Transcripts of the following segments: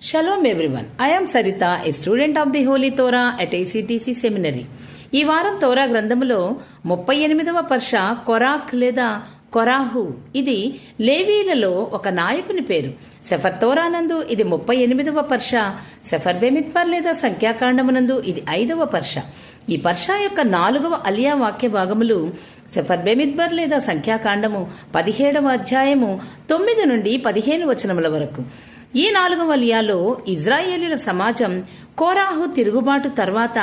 Shalom everyone. I am Sarita, a student of the Holy Torah at ACTC Seminary. ఈ వారం తోరా గ్రంథములో 38వ పర్ష కొరాక్ లేదా కొరాహు. ఇది లేవీలలో ఒక నాయకుని పేరు. సెఫర్ తోరానందు ఇది 38వ పర్ష. సెఫర్ బెమిద్బర్ లేదా సంఖ్యాకాండమునందు ఇది 5వ పర్ష. ఈ పర్ష యొక్క 4వ అలియా వాక్య భాగములు సెఫర్ బెమిద్బర్ లేదా సంఖ్యాకాండము 17వ అధ్యాయము 9 నుండి 15 వచనముల వరకు. ఈ 4వ అలియాలో ఇజ్రాయేలీల సమాజం కోరాహు తిరుగుబాటు తర్వాత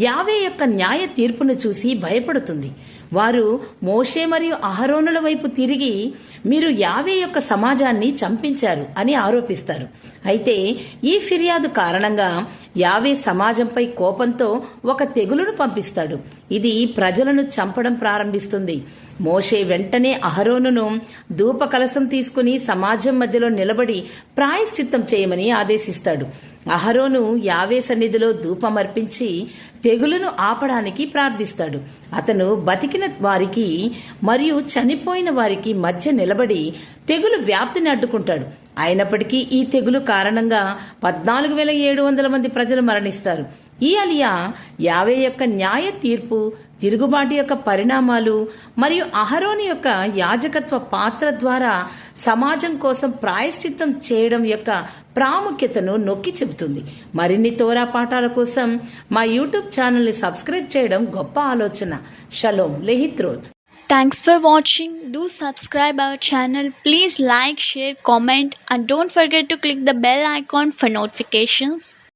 యావే యొక్క న్యాయ తీర్పును చూసి భయపడుతుంది. వారు మోషే మరియు అహరోనుల వైపు తిరిగి మీరు యావే యొక్క సమాజాన్ని చంపించారు అని ఆరోపిస్తారు. అయితే ఈ ఫిర్యాదు కారణంగా యావే సమాజంపై కోపంతో ఒక తెగులును పంపిస్తాడు. ఇది ప్రజలను చంపడం ప్రారంభిస్తుంది. మోషే వెంటనే అహరోనును ధూప కలశం తీసుకుని సమాజం మధ్యలో నిలబడి ప్రాయశ్చిత్తం చేయమని ఆదేశిస్తాడు. అహరోను యావే సన్నిధిలో ధూపమర్పించి తెగులును ఆపడానికి ప్రార్థిస్తాడు. అతను బతికిన వారికి మరియు చనిపోయిన వారికి మధ్య నిలబడి తెగులు వ్యాప్తిని అడ్డుకుంటాడు. అయినప్పటికీ ఈ తెగులు కారణంగా 14,700 మంది ప్రజలు మరణిస్తారు. ఈ అలియా యావే యొక్క న్యాయ తీర్పు, తిరుగుబాటు యొక్క పరిణామాలు మరియు అహరోను యొక్క యాజకత్వ పాత్ర ద్వారా సమాజం కోసం ప్రాయశ్చిత్తం చేయడం యొక్క ప్రాముఖ్యతను నొక్కి చెబుతుంది. మరిన్ని తోరా పాఠాల కోసం మా యూట్యూబ్ ఛానల్ని సబ్స్క్రైబ్ చేయడం గొప్ప ఆలోచన. Shalom లెహిత్రోత్. Thanks for watching. Do subscribe our channel. Please like, share, comment and don't forget to click the bell icon for notifications.